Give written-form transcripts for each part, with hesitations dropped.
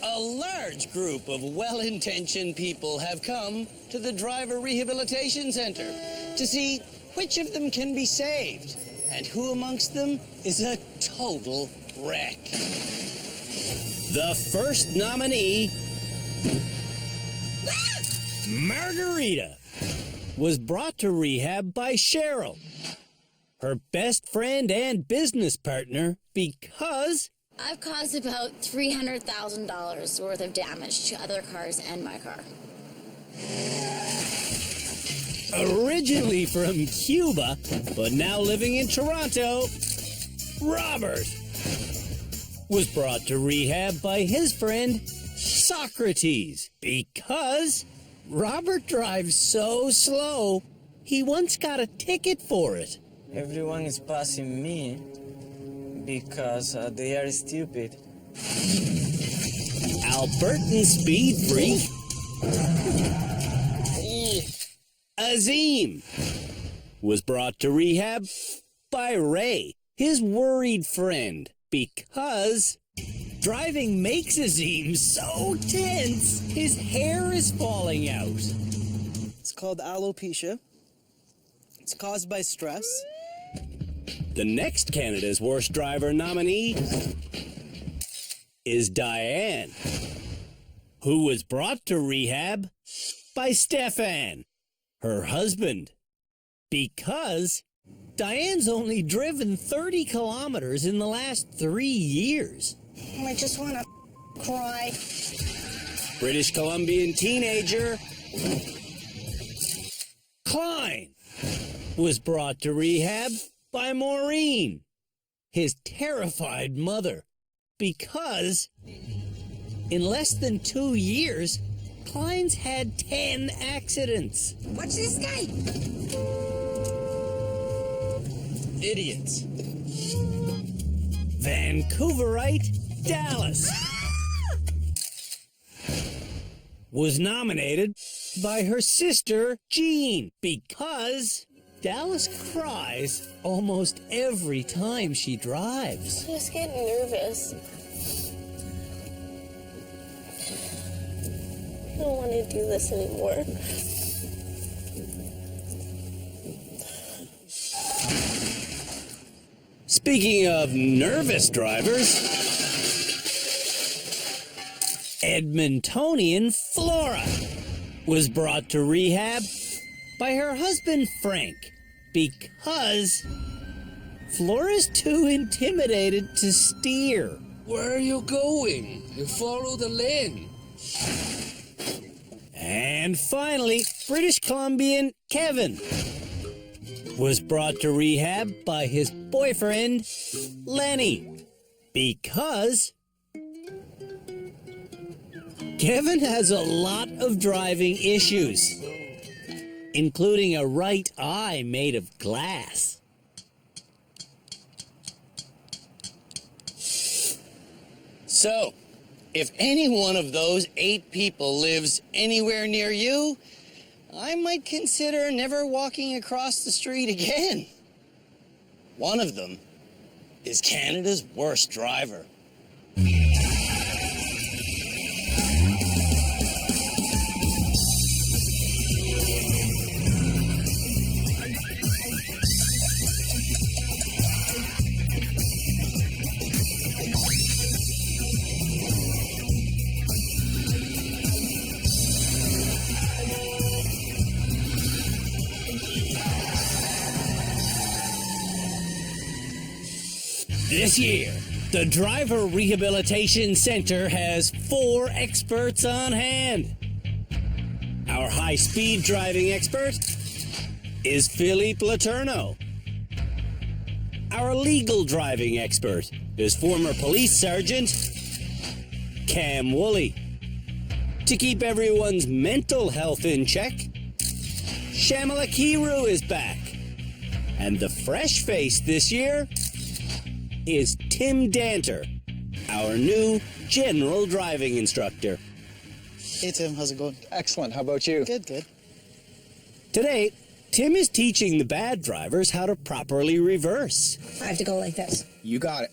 A large group of well-intentioned people have come to the Driver Rehabilitation Center to see which of them can be saved and who amongst them is a total wreck. The first nominee, Margarita, was brought to rehab by Cheryl, her best friend and business partner, because I've caused about $300,000 worth of damage to other cars and my car. Originally from Cuba, but now living in Toronto, Robert was brought to rehab by his friend Socrates because Robert drives so slow, he once got a ticket for it. Everyone is passing me because they are stupid. Albertan speed freak Azim was brought to rehab by Ray, his worried friend, because driving makes Azim so tense, his hair is falling out. It's called alopecia. It's caused by stress. The next Canada's Worst Driver nominee is Diane, who was brought to rehab by Stefan, her husband, because Diane's only driven 30 kilometers in the last 3 years. I just want to cry. British Columbian teenager Klein was brought to rehab by Maureen, his terrified mother, because in less than 2 years, Klein's had 10 accidents. Watch this guy. Idiots. Vancouverite Dallas was nominated by her sister Jean because Dallas cries almost every time she drives. I just get nervous. I don't want to do this anymore. Speaking of nervous drivers, Edmontonian Flora was brought to rehab by her husband Frank because Flora's too intimidated to steer. Where are you going? You follow the lane. And finally, British Columbian Kevin was brought to rehab by his boyfriend Lenny because Kevin has a lot of driving issues, including a right eye made of glass. So, if any one of those 8 people lives anywhere near you, I might consider never walking across the street again. One of them is Canada's worst driver. This year, the Driver Rehabilitation Center has 4 experts on hand. Our high-speed driving expert is Philippe Letourneau. Our legal driving expert is former police sergeant Cam Woolley. To keep everyone's mental health in check, Shamala Kiru is back. And the fresh face this year is Tim Danter, our new general driving instructor. Hey Tim, how's it going? Excellent. How about you? Good, good. Today, Tim is teaching the bad drivers how to properly reverse. I have to go like this. You got it.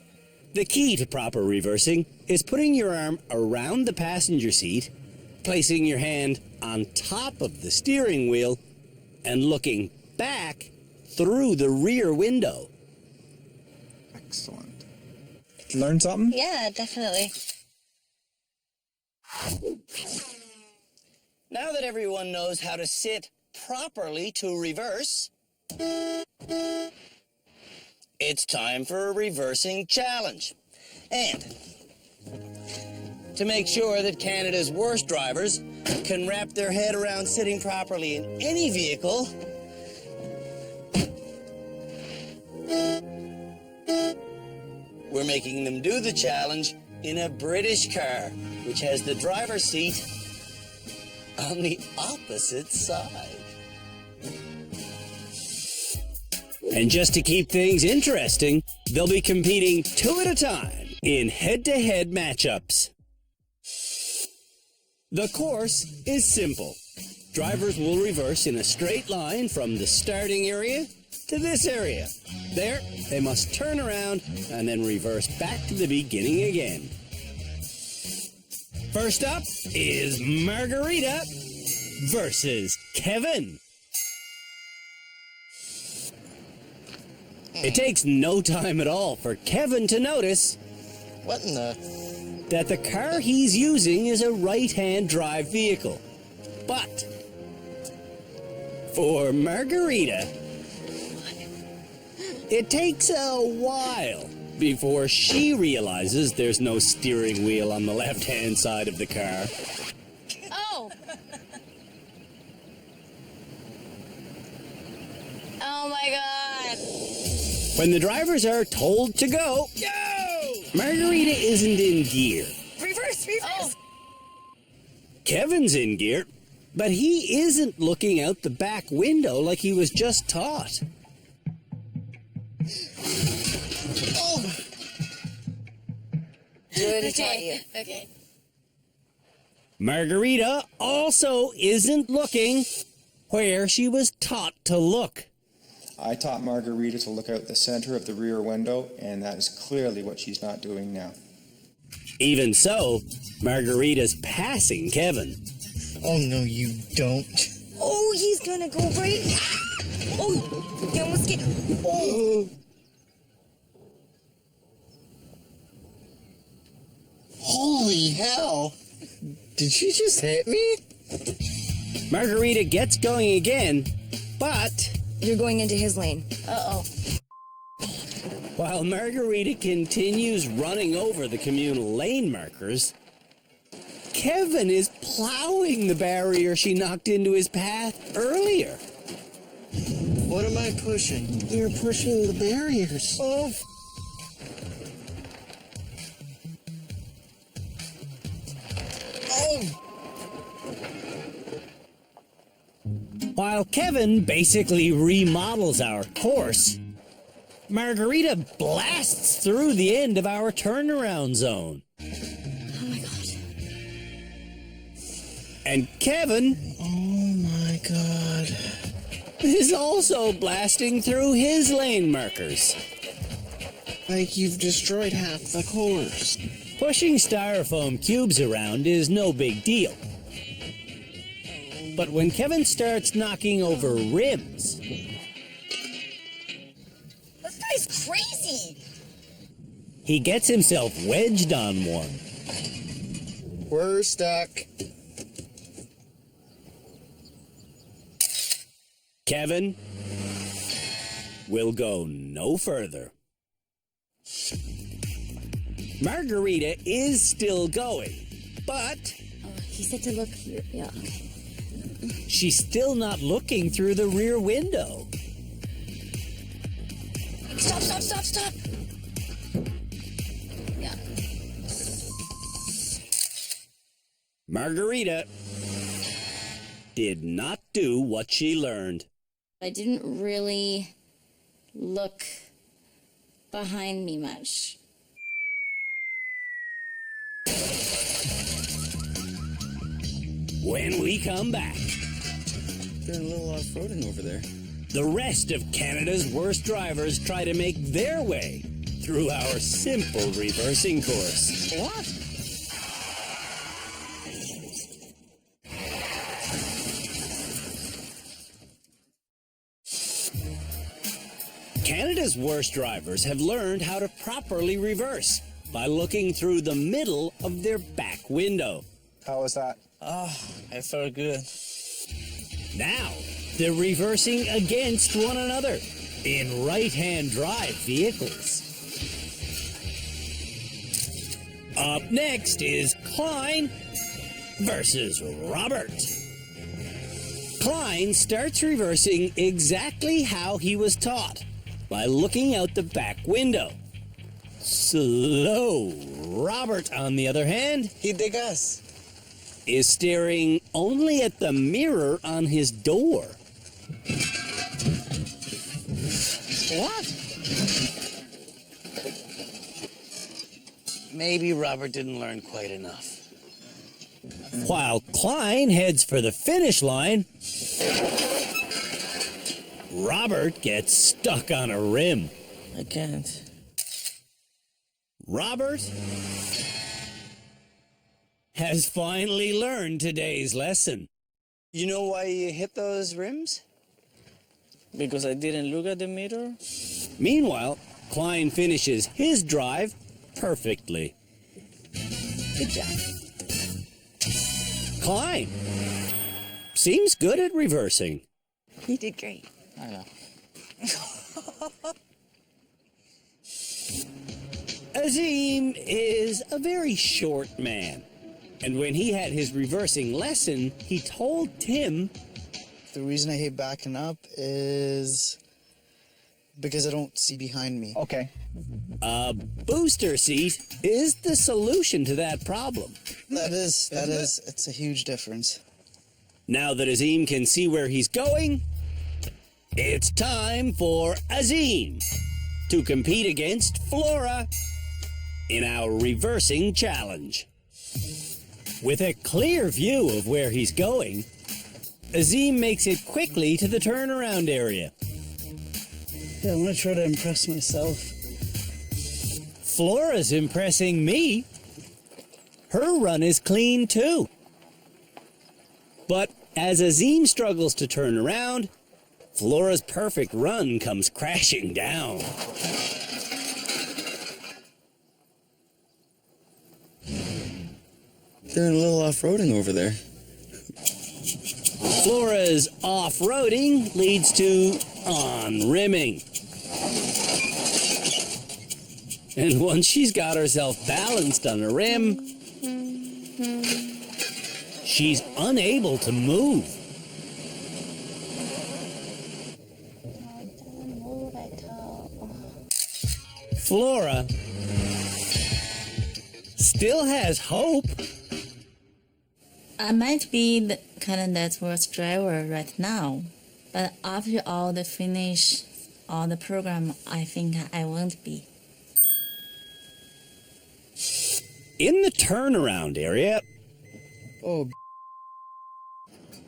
The key to proper reversing is putting your arm around the passenger seat, placing your hand on top of the steering wheel, and looking back through the rear window. Excellent. Learn something? Yeah, definitely. Now that everyone knows how to sit properly to reverse, it's time for a reversing challenge. And to make sure that Canada's worst drivers can wrap their head around sitting properly in any vehicle, we're making them do the challenge in a British car, which has the driver's seat on the opposite side. And just to keep things interesting, they'll be competing 2 at a time in head-to-head matchups. The course is simple. Drivers will reverse in a straight line from the starting area to this area. There, they must turn around and then reverse back to the beginning again. First up is Margarita versus Kevin. It takes no time at all for Kevin to notice What in the... that the car he's using is a right-hand drive vehicle. But for Margarita, it takes a while before she realizes there's no steering wheel on the left-hand side of the car. Oh! Oh my god! When the drivers are told to go, Margarita isn't in gear. Reverse, reverse. Oh! Kevin's in gear, but he isn't looking out the back window like he was just taught. Do it as taught you. Okay. Margarita also isn't looking where she was taught to look. I taught Margarita to look out the center of the rear window, and that is clearly what she's not doing now. Even so, Margarita's passing Kevin. Oh, no, you don't. Oh, he's gonna go right. Oh, you almost get. Oh. Holy hell. Did she just hit me? Margarita gets going again, but You're going into his lane. Uh-oh. while Margarita continues running over the communal lane markers, Kevin is plowing the barrier she knocked into his path earlier. What am I pushing? You're pushing the barriers. Oh. While Kevin basically remodels our course, Margarita blasts through the end of our turnaround zone. Oh my god. And Kevin Oh my god. is also blasting through his lane markers. Like you've destroyed half the course. Pushing styrofoam cubes around is no big deal. But when Kevin starts knocking over rims, This guy's crazy. he gets himself wedged on one. We're stuck. Kevin will go no further. Margarita is still going, but Oh, he said to look here. Yeah, okay. she's still not looking through the rear window. Stop, stop, stop, stop! Yeah. Margarita did not do what she learned. I didn't really look behind me much. When we come back, Doing a little off-roading over there. the rest of Canada's worst drivers try to make their way through our simple reversing course. What? Canada's worst drivers have learned how to properly reverse by looking through the middle of their back window. How was that? I felt good. Now, they're reversing against one another in right-hand drive vehicles. Up next is Klein versus Robert. Klein starts reversing exactly how he was taught, by looking out the back window. Slow Robert, on the other hand, Hit the gas. is staring only at the mirror on his door. What? Maybe Robert didn't learn quite enough. While Klein heads for the finish line, Robert gets stuck on a rim. I can't. Robert has finally learned today's lesson. You know why you hit those rims? Because I didn't look at the mirror? Meanwhile, Klein finishes his drive perfectly. Good job. Klein seems good at reversing. You did great. I know. Azim is a very short man, and when he had his reversing lesson, he told Tim, The reason I hate backing up is because I don't see behind me. Okay. a booster seat is the solution to that problem. It's a huge difference. Now that Azim can see where he's going, it's time for Azim to compete against Flora in our reversing challenge. With a clear view of where he's going, Azim makes it quickly to the turnaround area. Yeah, I want to try to impress myself. Flora's impressing me. Her run is clean too. But as Azim struggles to turn around, Flora's perfect run comes crashing down. Doing a little off-roading over there. Flora's off-roading leads to on-rimming. And once she's got herself balanced on a rim, she's unable to move. Flora still has hope. I might be the Canada's worst driver right now, but after all the finish, all the program, I think I won't be. In the turnaround area, Oh,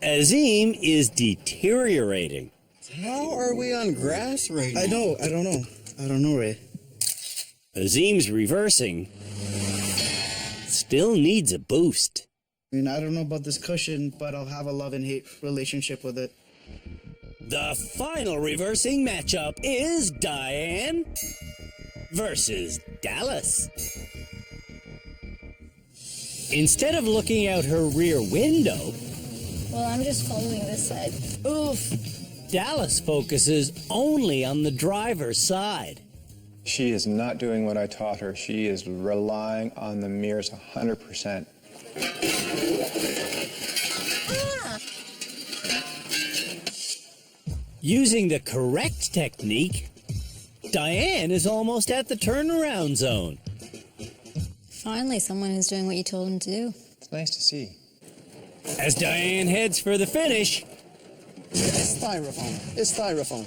Azim is deteriorating. How are we on grass right now? I don't know, Ray. Azim's reversing still needs a boost. I mean, I don't know about this cushion, but I'll have a love and hate relationship with it. The final reversing matchup is Diane versus Dallas. Instead of looking out her rear window, Well, I'm just following this side. oof, Dallas focuses only on the driver's side. She is not doing what I taught her. She is relying on the mirrors 100%. Using the correct technique, Diane is almost at the turnaround zone. Finally, someone who's doing what you told him to do. It's nice to see. As Diane heads for the finish, It's styrofoam. It's styrofoam.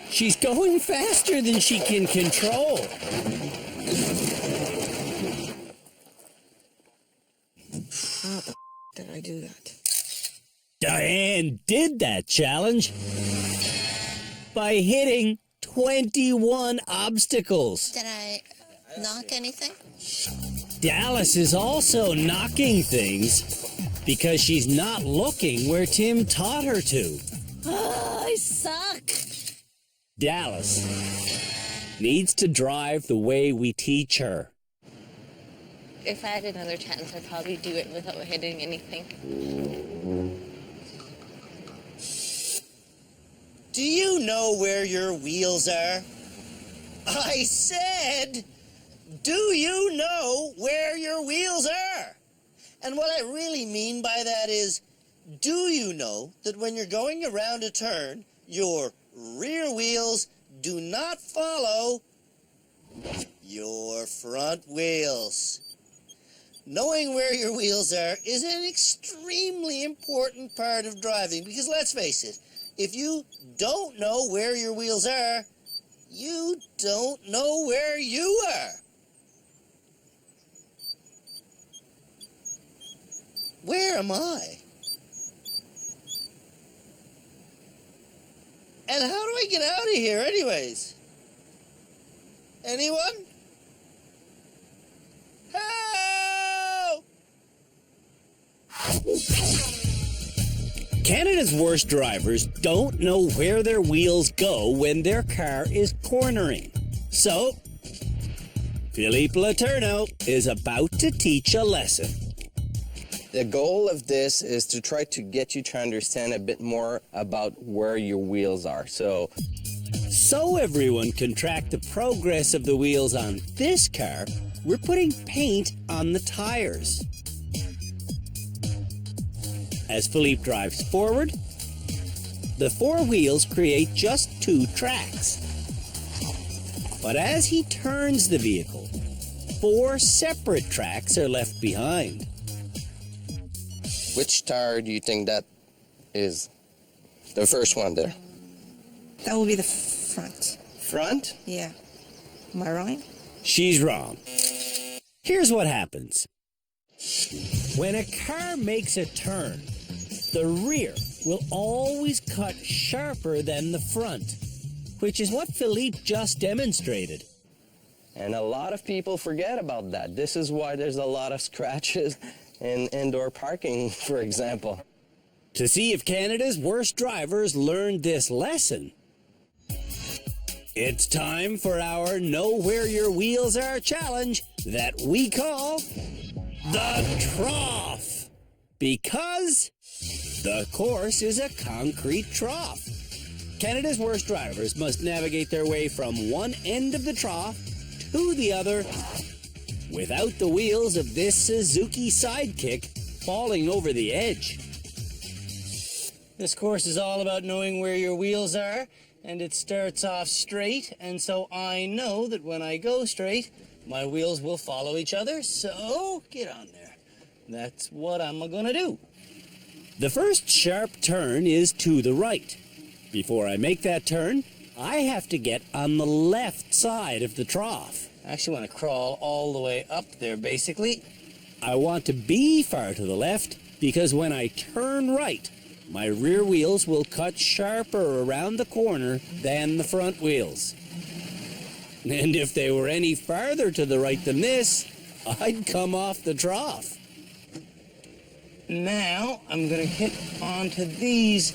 she's going faster than she can control. How the did I do that? Diane did that challenge by hitting 21 obstacles. Did I knock anything? Dallas is also knocking things because she's not looking where Tim taught her to. Oh, I suck. Dallas needs to drive the way we teach her. If I had another chance, I'd probably do it without hitting anything. Do you know where your wheels are? I said, do you know where your wheels are? And what I really mean by that is, do you know that when you're going around a turn, your rear wheels do not follow your front wheels? Knowing where your wheels are is an extremely important part of driving because let's face it, if you don't know where your wheels are, you don't know where you are. Where am I? And how do I get out of here anyways? Anyone? Help! Canada's worst drivers don't know where their wheels go when their car is cornering. So, Philippe Letourneau is about to teach a lesson. The goal of this is to try to get you to understand a bit more about where your wheels are. So everyone can track the progress of the wheels on this car, we're putting paint on the tires. As Philippe drives forward, the four wheels create just 2 tracks. But as he turns the vehicle, 4 separate tracks are left behind. which tire do you think that is? The first one there. That will be the front. Front? Yeah. Am I wrong? She's wrong. Here's what happens. When a car makes a turn, the rear will always cut sharper than the front, which is what Philippe just demonstrated. And a lot of people forget about that. This is why there's a lot of scratches in indoor parking, for example. To see if Canada's worst drivers learned this lesson, it's time for our Know Where Your Wheels Are challenge that we call the Trough. Because the course is a concrete trough. Canada's worst drivers must navigate their way from one end of the trough to the other without the wheels of this Suzuki Sidekick falling over the edge. This course is all about knowing where your wheels are, and it starts off straight, and so I know that when I go straight, my wheels will follow each other, so get on there. That's what I'm gonna do. The first sharp turn is to the right. Before I make that turn, I have to get on the left side of the trough. I actually want to crawl all the way up there, basically. I want to be far to the left because when I turn right, my rear wheels will cut sharper around the corner than the front wheels. And if they were any farther to the right than this, I'd come off the trough. Now, I'm going to hit onto these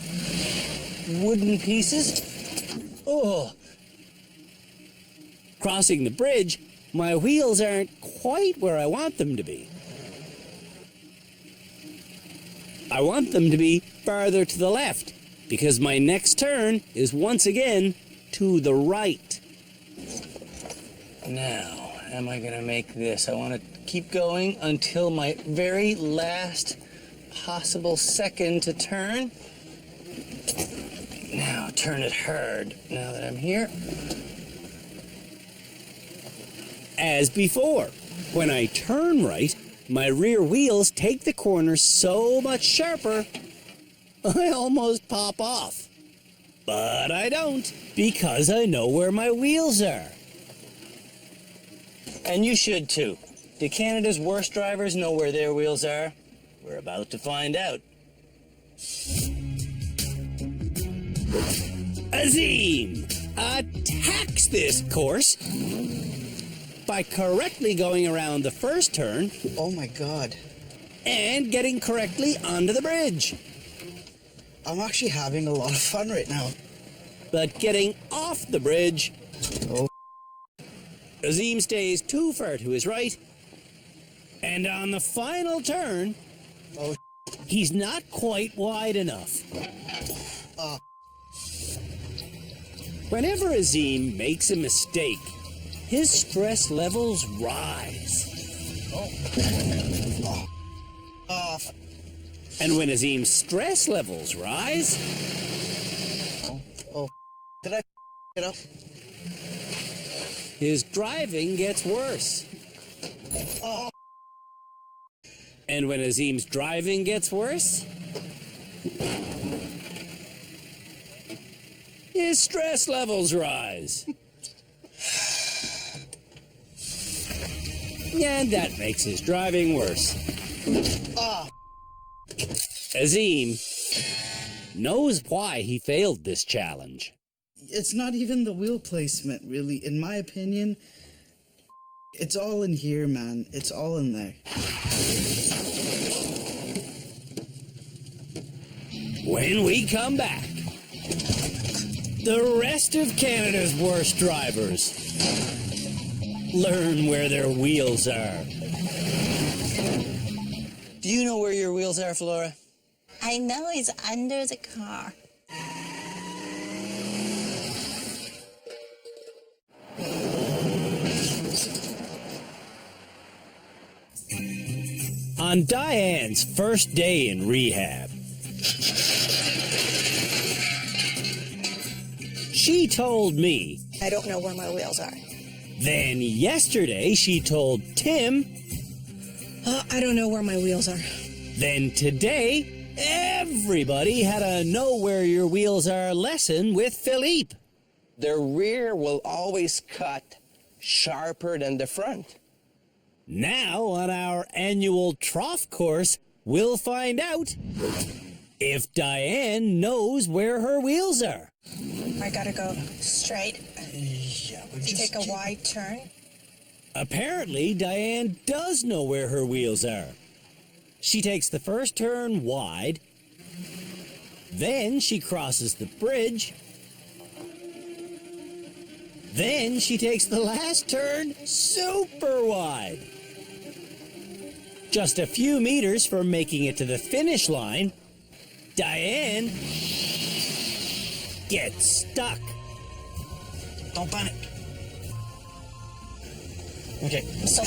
wooden pieces. Oh! Crossing the bridge, my wheels aren't quite where I want them to be. I want them to be farther to the left, because my next turn is once again to the right. Now, am I going to make this? I want to keep going until my very last possible second to turn. Now, turn it hard, now that I'm here. As before, when I turn right, my rear wheels take the corner so much sharper, I almost pop off. But I don't, because I know where my wheels are. And you should too. Do Canada's worst drivers know where their wheels are? We're about to find out. Azim! attacks this course by correctly going around the first turn. Oh my god. And getting correctly onto the bridge. I'm actually having a lot of fun right now. But getting off the bridge, Azim stays too far to his right. And on the final turn, he's not quite wide enough. Whenever Azim makes a mistake, his stress levels rise. And when Azim's stress levels rise... Did I it up? His driving gets worse. And when Azim's driving gets worse... his stress levels rise. And that makes his driving worse. Azim knows why he failed this challenge. It's not even the wheel placement, really. In my opinion, it's all in here, man. It's all in there. When we come back, the rest of Canada's worst drivers learn where their wheels are. Do you know where your wheels are, Flora? I know it's under the car. On Diane's first day in rehab, she told me, I don't know where my wheels are. Then yesterday she told Tim, I don't know where my wheels are. Then today, everybody had a know where your wheels are lesson with Philippe. The rear will always cut sharper than the front. Now, on our annual trough course, we'll find out if Diane knows where her wheels are. I gotta go straight. Take a wide turn. Apparently, Diane does know where her wheels are. She takes the first turn wide, then she crosses the bridge, then she takes the last turn super wide. Just a few meters from making it to the finish line, Diane gets stuck. Don't panic. Okay. So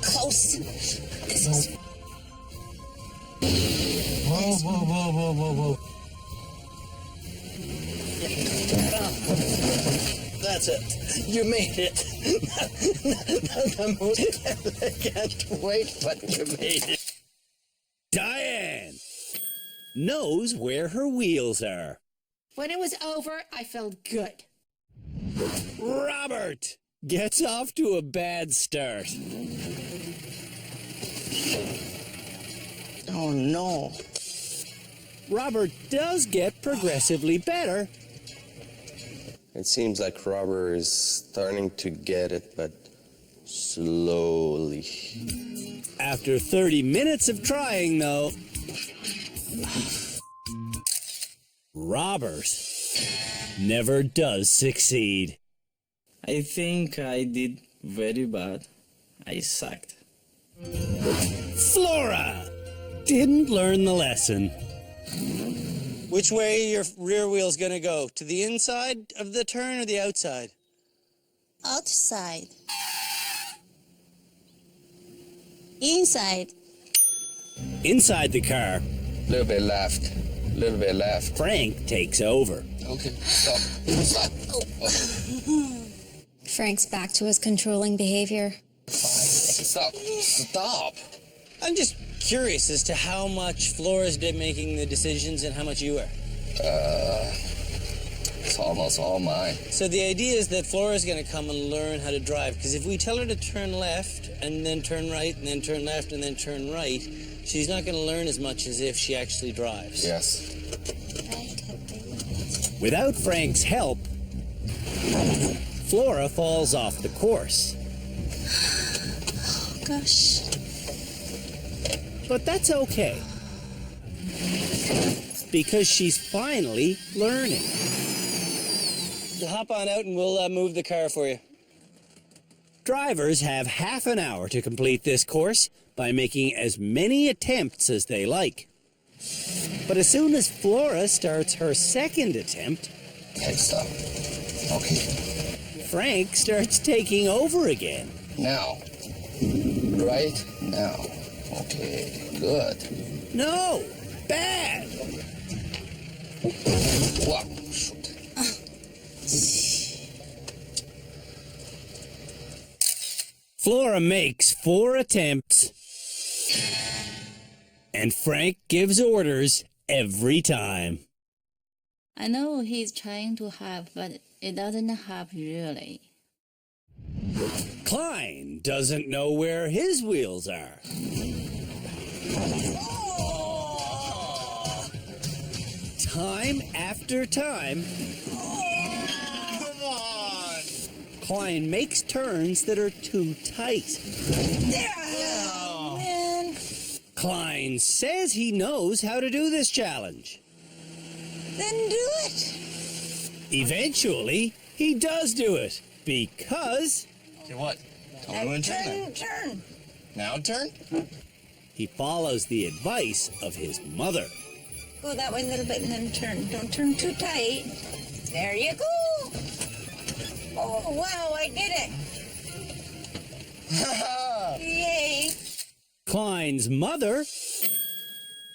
close. This is... Whoa. That's it. You made it. Not the most elegant wait, but you made it. Diane knows where her wheels are. When it was over, I felt good. Robert gets off to a bad start. Oh, no. Robert does get progressively better. It seems like Robert is starting to get it, but slowly. After 30 minutes of trying, though, Robert never does succeed. I think I did very bad. I sucked. Flora didn't learn the lesson. Which way your rear wheel's gonna go? To the inside of the turn or the outside? Outside. Inside. Inside the car, Little bit left. Little bit left. Frank takes over. Okay, stop. Stop. Frank's back to his controlling behavior. Stop. Stop. I'm just curious as to how much Flora's did making the decisions and how much you are. It's almost all mine. So the idea is that Flora's going to come and learn how to drive, because if we tell her to turn left and then turn right and then turn left and then turn right, she's not going to learn as much as if she actually drives. Yes. Without Frank's help, Flora falls off the course. Oh, gosh. But that's okay, because she's finally learning. Hop on out and we'll move the car for you. Drivers have half an hour to complete this course by making as many attempts as they like. But as soon as Flora starts her second attempt, Okay, stop. Okay. Frank starts taking over again. Now. Right now. Okay, good. No! Bad! Wow. Flora makes 4 attempts, and Frank gives orders every time. I know he's trying to help, but it doesn't help really. Klein doesn't know where his wheels are. Time after time, Klein makes turns that are too tight. Oh, man. Klein says he knows how to do this challenge. Then do it. Eventually, he does do it, because... Okay, what? Tell me when to Turn. Now turn? He follows the advice of his mother. Go that way a little bit and then turn. Don't turn too tight. There you go. Oh, wow, I did it. Yay. Klein's mother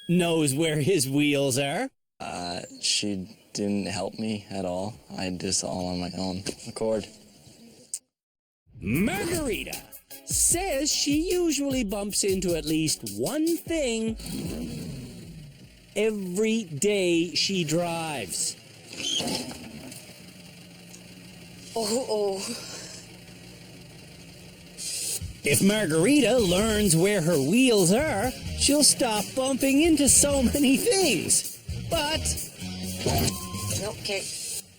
knows where his wheels are. She didn't help me at all. I did this all on my own accord. Margarita says she usually bumps into at least one thing every day she drives. Oh. If Margarita learns where her wheels are, she'll stop bumping into so many things. But Okay.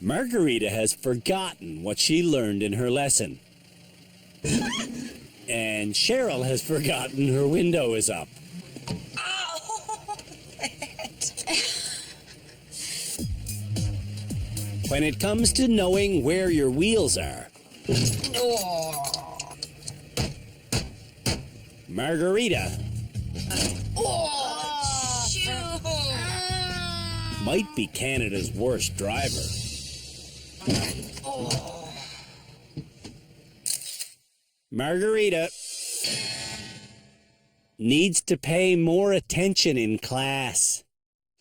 Margarita has forgotten what she learned in her lesson. And Cheryl has forgotten her window is up. Oh. When it comes to knowing where your wheels are, Margarita might be Canada's worst driver. Margarita needs to pay more attention in class.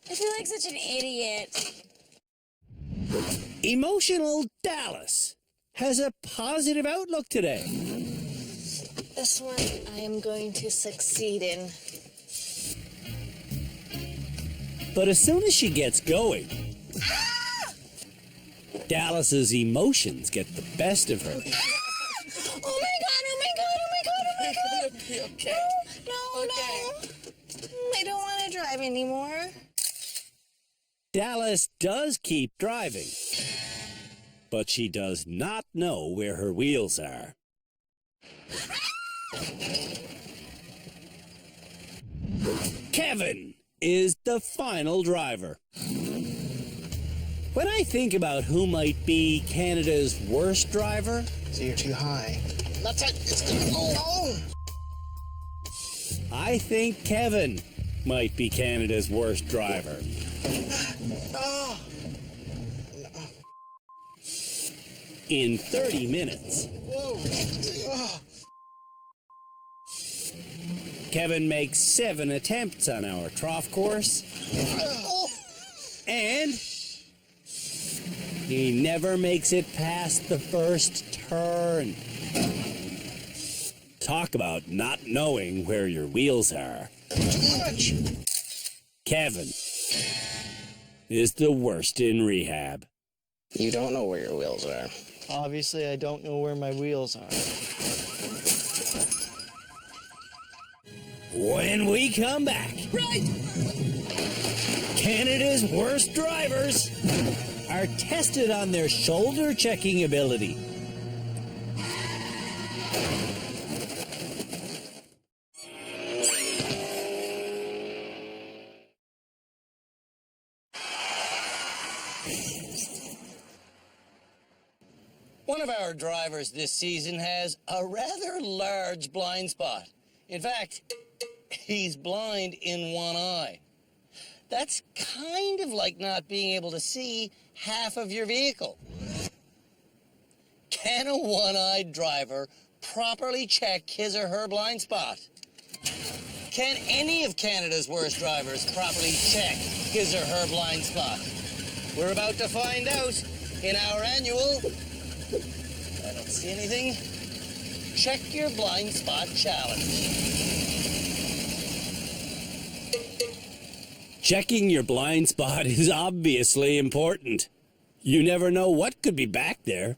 I feel like such an idiot. Emotional Dallas has a positive outlook today. This one I am going to succeed in. But as soon as she gets going, Dallas's emotions get the best of her. Oh my god. Okay. No. I don't want to drive anymore. Dallas does keep driving, but she does not know where her wheels are. Kevin is the final driver. When I think about who might be Canada's worst driver... So you're too high. That's it. It's gonna go. I think Kevin might be Canada's worst driver. In 30 minutes, Kevin makes 7 attempts on our trough course, and he never makes it past the first turn. Talk about not knowing where your wheels are. Kevin is the worst in rehab. You don't know where your wheels are. Obviously, I don't know where my wheels are. When we come back, Canada's worst drivers are tested on their shoulder checking ability. One of our drivers this season has a rather large blind spot. In fact, he's blind in one eye. That's kind of like not being able to see half of your vehicle. Can a one-eyed driver properly check his or her blind spot? Can any of Canada's worst drivers properly check his or her blind spot? We're about to find out in our annual, I don't see anything, Check Your Blind Spot Challenge. Checking your blind spot is obviously important. You never know what could be back there.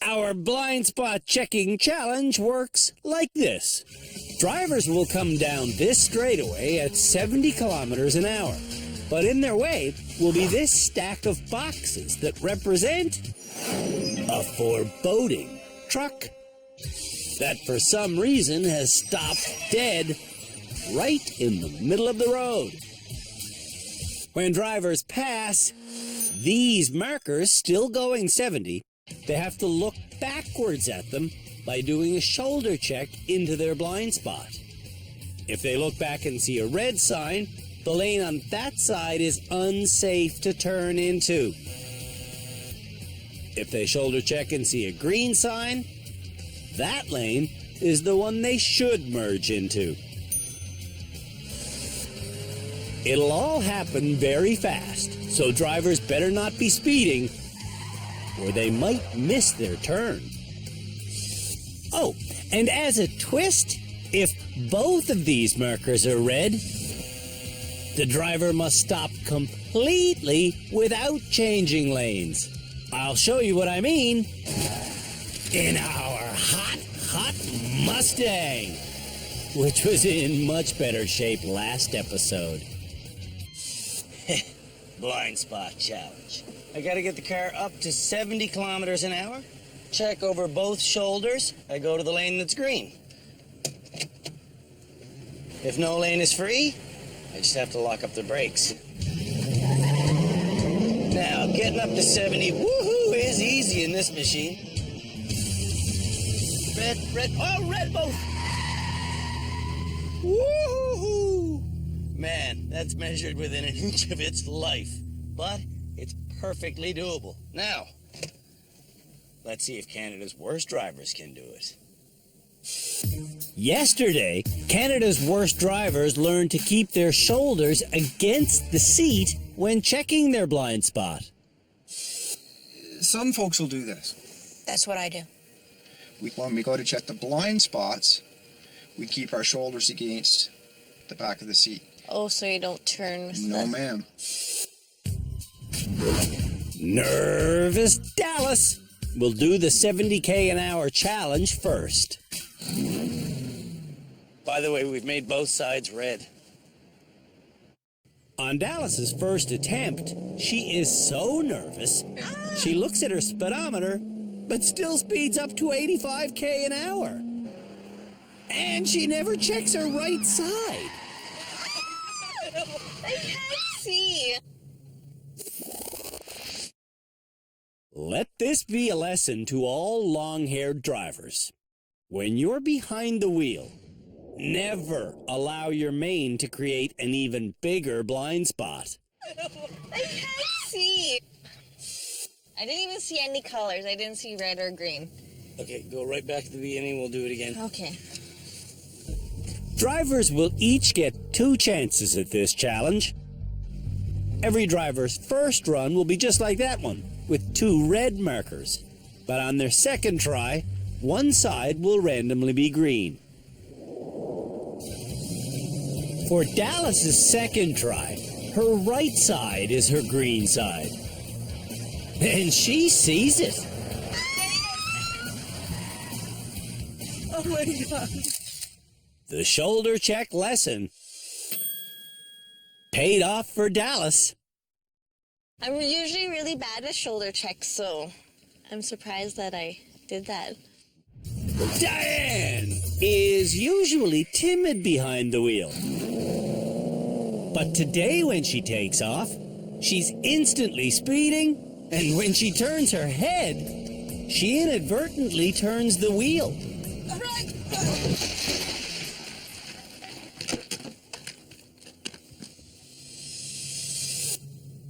Our blind spot checking challenge works like this. Drivers will come down this straightaway at 70 kilometers an hour. But in their way will be this stack of boxes that represent a foreboding truck that for some reason has stopped dead right in the middle of the road. When drivers pass these markers still going 70, they have to look backwards at them by doing a shoulder check into their blind spot. If they look back and see a red sign, the lane on that side is unsafe to turn into. If they shoulder check and see a green sign, that lane is the one they should merge into. It'll all happen very fast, so drivers better not be speeding, or they might miss their turn. Oh, and as a twist, if both of these markers are red, the driver must stop completely without changing lanes. I'll show you what I mean in our hot Mustang, which was in much better shape last episode. Blind spot challenge. I gotta get the car up to 70 kilometers an hour, check over both shoulders, I go to the lane that's green. If no lane is free, I just have to lock up the brakes. Now, getting up to 70, woohoo, is easy in this machine. Red both! Woohoo! Man, that's measured within an inch of its life, but it's perfectly doable. Now, let's see if Canada's worst drivers can do it. Yesterday, Canada's worst drivers learned to keep their shoulders against the seat when checking their blind spot. Some folks will do this. That's what I do. When we go to check the blind spots, we keep our shoulders against the back of the seat. Oh, so you don't turn with No, ma'am. Nervous Dallas will do the 70k an hour challenge first. By the way, we've made both sides red. On Dallas's first attempt, she is so nervous, she looks at her speedometer, but still speeds up to 85k an hour. And she never checks her right side. I can't see. Let this be a lesson to all long-haired drivers. When you're behind the wheel, never allow your mane to create an even bigger blind spot. I can't see. I didn't even see any colors. I didn't see red or green. Okay, go right back to the beginning. We'll do it again. Okay. Drivers will each get 2 chances at this challenge. Every driver's first run will be just like that one, with 2 red markers. But on their second try, one side will randomly be green. For Dallas's second try, her right side is her green side. And she sees it. Oh my God. The shoulder check lesson paid off for Dallas. I'm usually really bad at shoulder checks, so I'm surprised that I did that. Diane is usually timid behind the wheel. But today when she takes off, she's instantly speeding, and when she turns her head, she inadvertently turns the wheel. All right.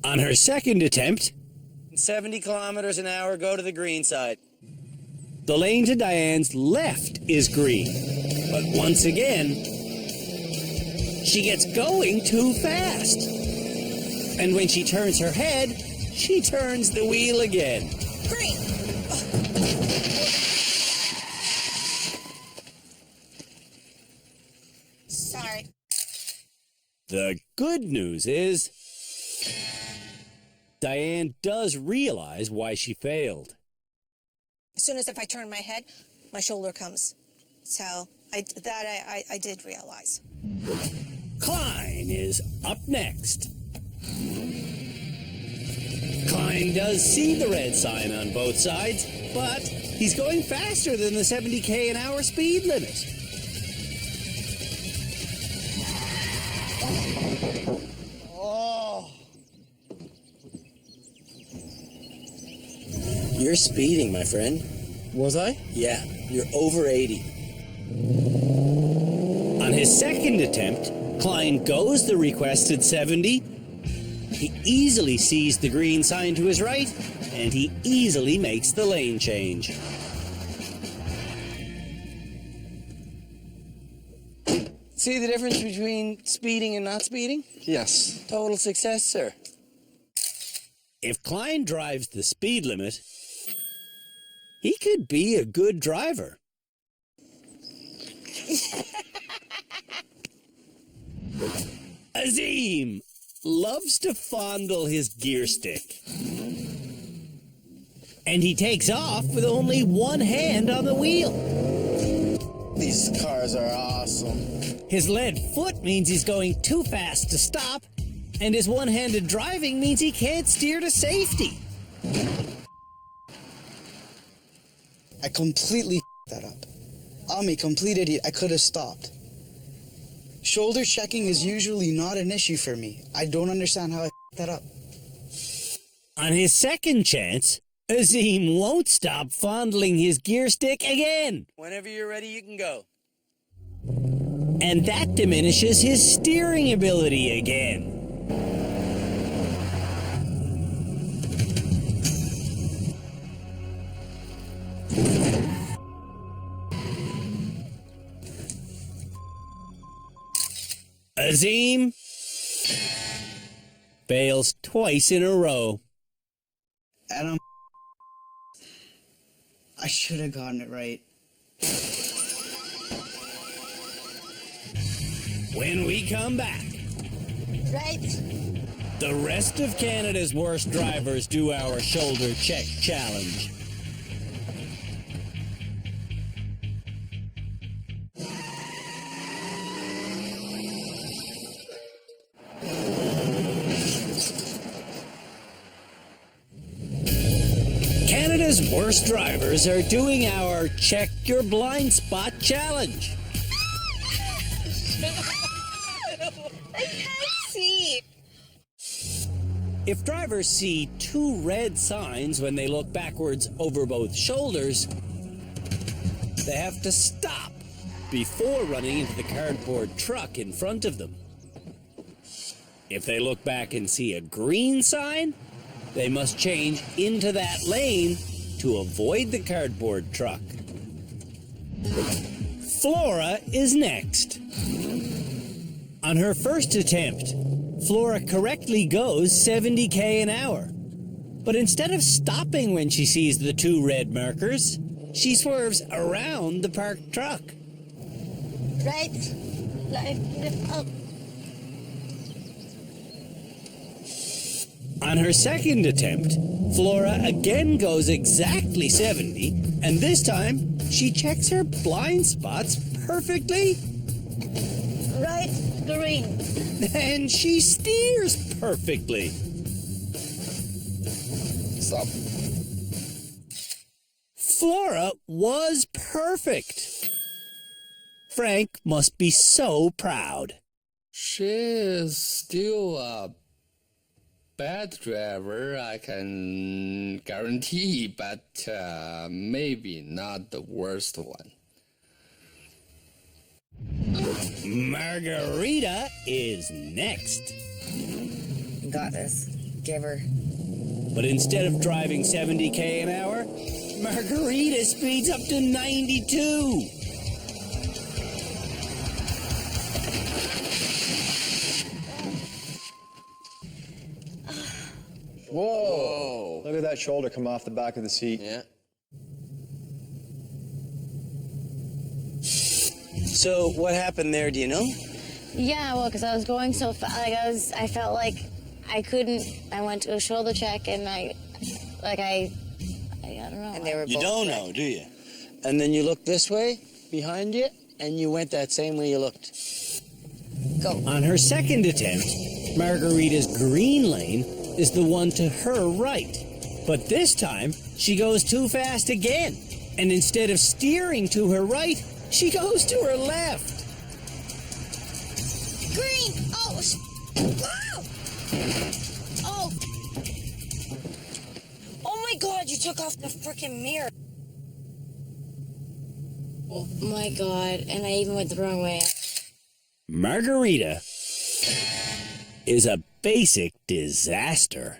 On her second attempt, 70 kilometers an hour, go to the green side. the lane to Diane's left is green. But once again, she gets going too fast. And when she turns her head, she turns the wheel again. Green. Sorry. The good news is, Diane does realize why she failed. As soon as if I turn my head, my shoulder comes. So I did realize. Klein is up next. Klein does see the red sign on both sides, but he's going faster than the 70k an hour speed limit. Oh. You're speeding, my friend. Was I? Yeah, you're over 80. On his second attempt, Klein goes the requested 70. He easily sees the green sign to his right, and he easily makes the lane change. See the difference between speeding and not speeding? Yes. Total success, sir. If Klein drives the speed limit, he could be a good driver. Azim loves to fondle his gear stick. And he takes off with only one hand on the wheel. These cars are awesome. His lead foot means he's going too fast to stop, and his one-handed driving means he can't steer to safety. I completely that up. I'm a complete idiot. I could have stopped. Shoulder checking is usually not an issue for me. I don't understand how I that up. On his second chance, Azim won't stop fondling his gear stick again. Whenever you're ready, you can go. And that diminishes his steering ability again. Azim fails twice in a row. And I should have gotten it right. When we come back, Right. the rest of Canada's worst drivers do our shoulder check challenge. Canada's worst drivers are doing our check your blind spot challenge. I can't see. If drivers see two red signs when they look backwards over both shoulders, they have to stop before running into the cardboard truck in front of them. If they look back and see a green sign, they must change into that lane to avoid the cardboard truck. Flora is next. On her first attempt, Flora correctly goes 70k an hour. But instead of stopping when she sees the two red markers, she swerves around the parked truck. Right. Lift up. On her second attempt, Flora again goes exactly 70, and this time she checks her blind spots perfectly. Right. green. And she steers perfectly. Stop. Flora was perfect. Frank must be so proud. She is still a bad driver, I can guarantee, but maybe not the worst one. Margarita is next. Got this. Give her. But instead of driving 70k an hour, Margarita speeds up to 92. Whoa! Look at that shoulder come off the back of the seat. Yeah. So what happened there, do you know? Yeah, well, because I was going so fast, I felt like I couldn't. I went to a shoulder check, and I don't know. And they were You both don't red. know, do you? And then you looked this way, behind you, and you went that same way you looked. Go. On her second attempt, Margarita's green lane is the one to her right. But this time, she goes too fast again. And instead of steering to her right, she goes to her left. Green! Oh! Wow! Oh! Oh my god, you took off the freaking mirror. Oh my God! And I even went the wrong way. Margarita is a basic disaster.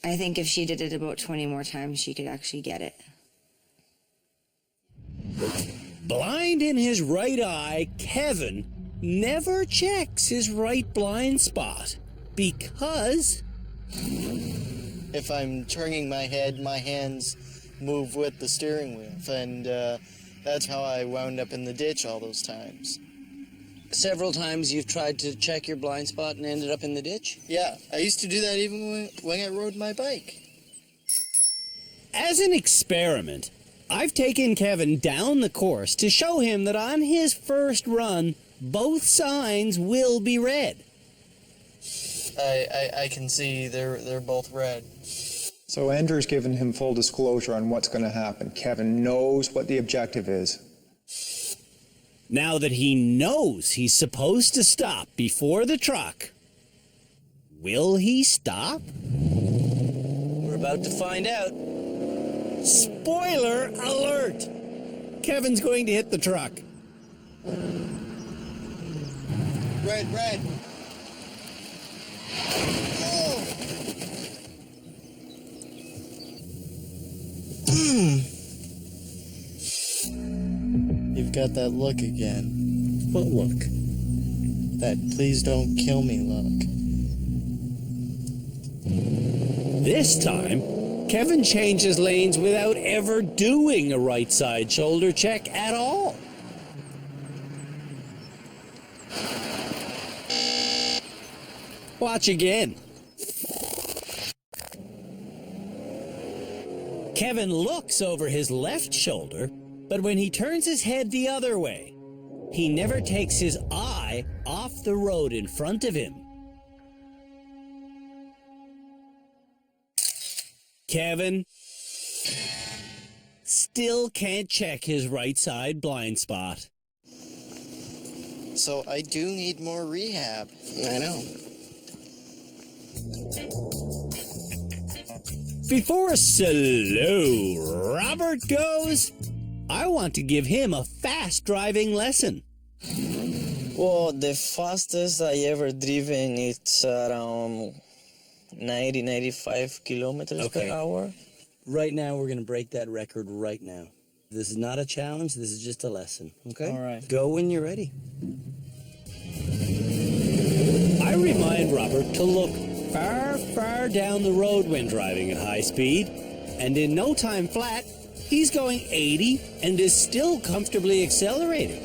I think if she did it about 20 more times, she could actually get it. Blind in his right eye, Kevin never checks his right blind spot because If I'm turning my head, my hands move with the steering wheel. And that's how I wound up in the ditch all those times. Several times you've tried to check your blind spot and ended up in the ditch? Yeah, I used to do that even when I rode my bike. as an experiment, I've taken Kevin down the course to show him that on his first run, both signs will be red. I can see they're both red. So Andrew's given him full disclosure on what's going to happen. Kevin knows what the objective is. Now that he knows he's supposed to stop before the truck, will he stop? We're about to find out. Spoiler alert! Kevin's going to hit the truck. Red, red. Oh. You've got that look again. What look? That please don't kill me look. This time, Kevin changes lanes without ever doing a right side shoulder check at all. Watch again. Kevin looks over his left shoulder, but when he turns his head the other way, he never takes his eye off the road in front of him. Kevin still can't check his right side blind spot. So I do need more rehab. I know. Before slow Robert goes, I want to give him a fast driving lesson. Well, the fastest I ever driven, it's around 95 kilometers per hour. Right now, we're going to break that record right now. This is not a challenge. This is just a lesson, okay? All right. Go when you're ready. I remind Robert to look far, far down the road when driving at high speed, and in no time flat, he's going 80 and is still comfortably accelerating.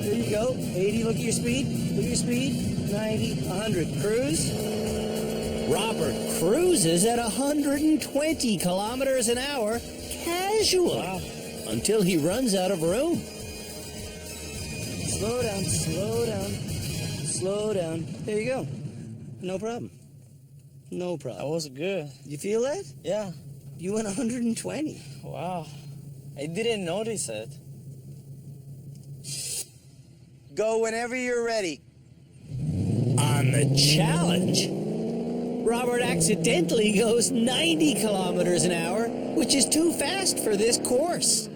There you go. 80, look at your speed. Look at your speed. 90, 100. Cruise. Robert cruises at 120 kilometers an hour casually until he runs out of room. Slow down, slow down, slow down. There you go. No problem. No problem. That was good. You feel that? Yeah. You went 120. Wow. I didn't notice it. Go whenever you're ready. On the challenge, Robert accidentally goes 90 kilometers an hour, which is too fast for this course.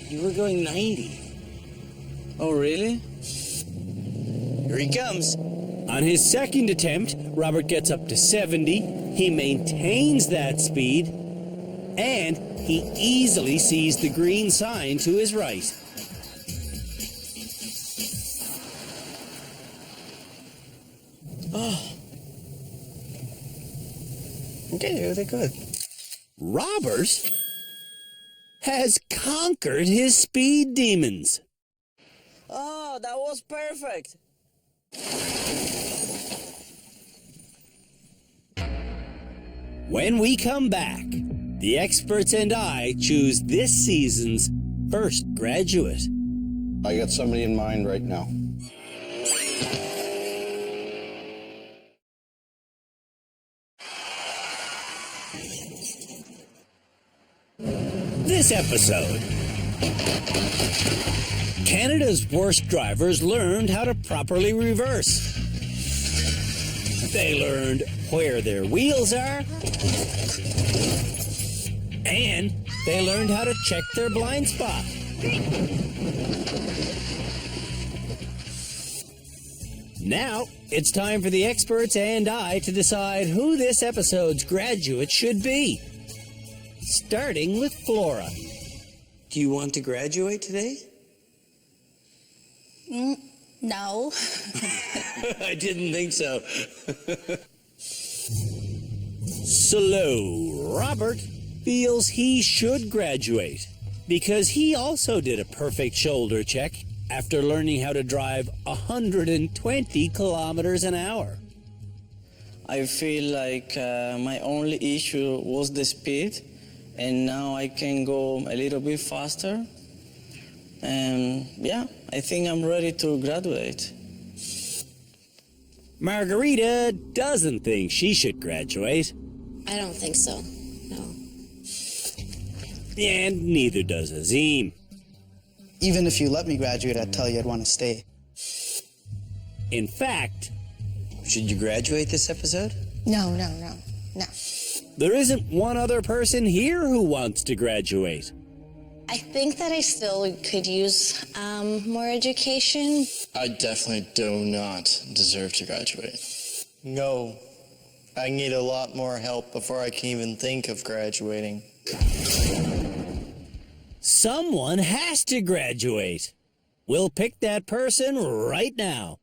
You were going 90. Oh, really? Here he comes. On his second attempt, Robert gets up to 70. He maintains that speed, and he easily sees the green sign to his right. Oh. Okay, really good. Robert has conquered his speed demons. Oh, that was perfect. When we come back, the experts and I choose this season's first graduate. I got somebody in mind right now. This episode, Canada's worst drivers learned how to properly reverse. They learned where their wheels are, and they learned how to check their blind spot. Now, it's time for the experts and I to decide who this episode's graduate should be. Starting with Flora. Do you want to graduate today? No. I didn't think so. Slow Robert feels he should graduate because he also did a perfect shoulder check after learning how to drive 120 kilometers an hour. I feel like my only issue was the speed, and now I can go a little bit faster. And yeah, I think I'm ready to graduate. Margarita doesn't think she should graduate. I don't think so. No. And neither does Azim. Even if you let me graduate, I'd tell you I'd want to stay. In fact, should you graduate this episode? No. there isn't one other person here who wants to graduate. I think that I still could use more education. I definitely do not deserve to graduate. No. I need a lot more help before I can even think of graduating. Someone has to graduate. We'll pick that person right now.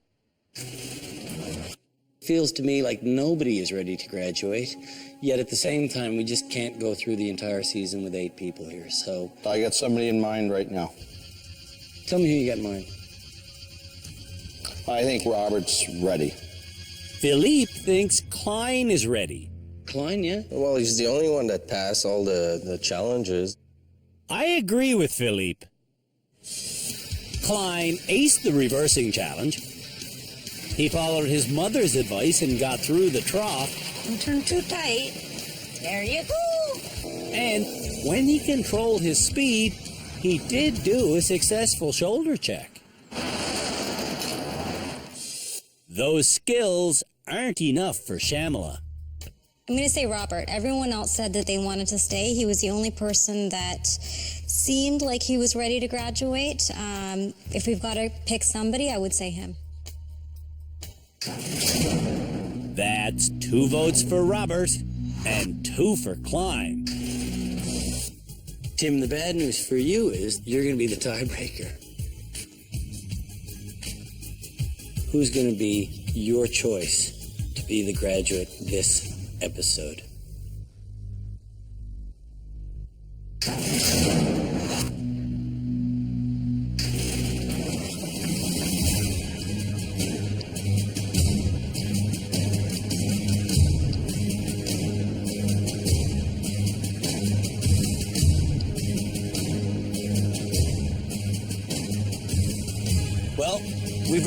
Feels to me like nobody is ready to graduate, yet at the same time, we just can't go through the entire season with 8 people here, so... I got somebody in mind right now. Tell me who you got in mind. I think Robert's ready. Philippe thinks Klein is ready. Klein, yeah? Well, he's the only one that passed all the challenges. I agree with Philippe. Klein aced the reversing challenge. He followed his mother's advice and got through the trough. Don't turn too tight. There you go. And when he controlled his speed, he did do a successful shoulder check. Those skills aren't enough for Shamala. I'm going to say Robert. Everyone else said that they wanted to stay. He was the only person that seemed like he was ready to graduate. If we've got to pick somebody, I would say him. That's 2 votes for Robert and 2 for Klein. Tim, the bad news for you is you're going to be the tiebreaker. Who's going to be your choice to be the graduate this episode?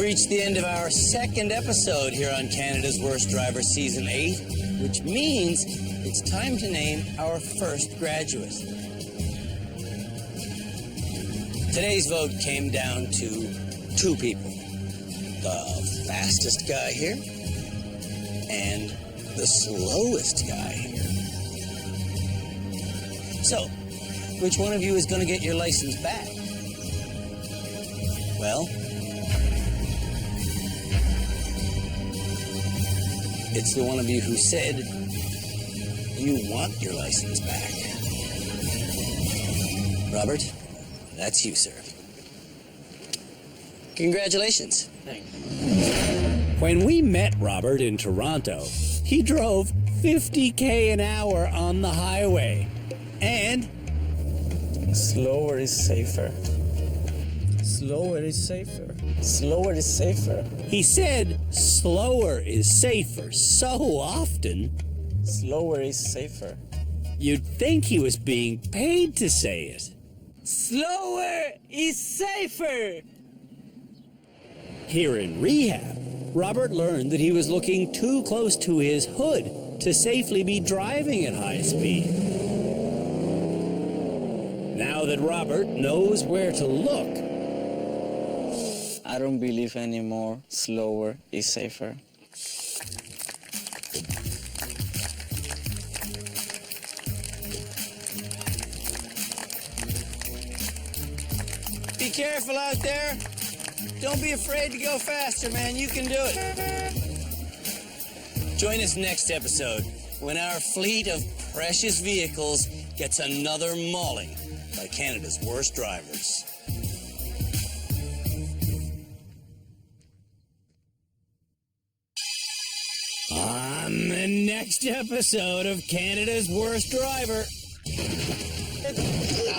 reached the end of our second episode here on Canada's Worst Driver Season 8, which means it's time to name our first graduate. Today's vote came down to two people. The fastest guy here and the slowest guy here. So, which one of you is going to get your license back? Well, it's the one of you who said you want your license back. Robert, that's you, sir. Congratulations. When we met Robert in Toronto, he drove 50k an hour on the highway. And Slower is safer. Slower is safer. Slower is safer. he said slower is safer so often, Slower is safer. you'd think he was being paid to say it. Slower is safer. Here in rehab, Robert learned that he was looking too close to his hood to safely be driving at high speed. Now that Robert knows where to look, I don't believe anymore. Slower is safer. Be careful out there. Don't be afraid to go faster, man. You can do it. Join us next episode when our fleet of precious vehicles gets another mauling by Canada's worst drivers. on the next episode of Canada's Worst Driver.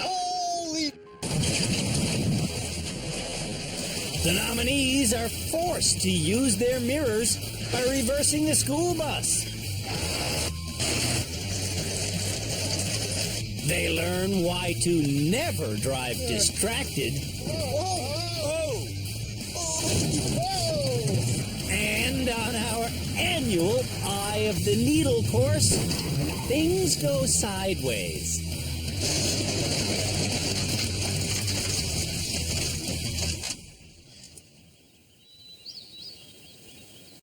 Holy! The nominees are forced to use their mirrors by reversing the school bus. They learn why to never drive distracted. And on our annual Eye of the Needle course, things go sideways.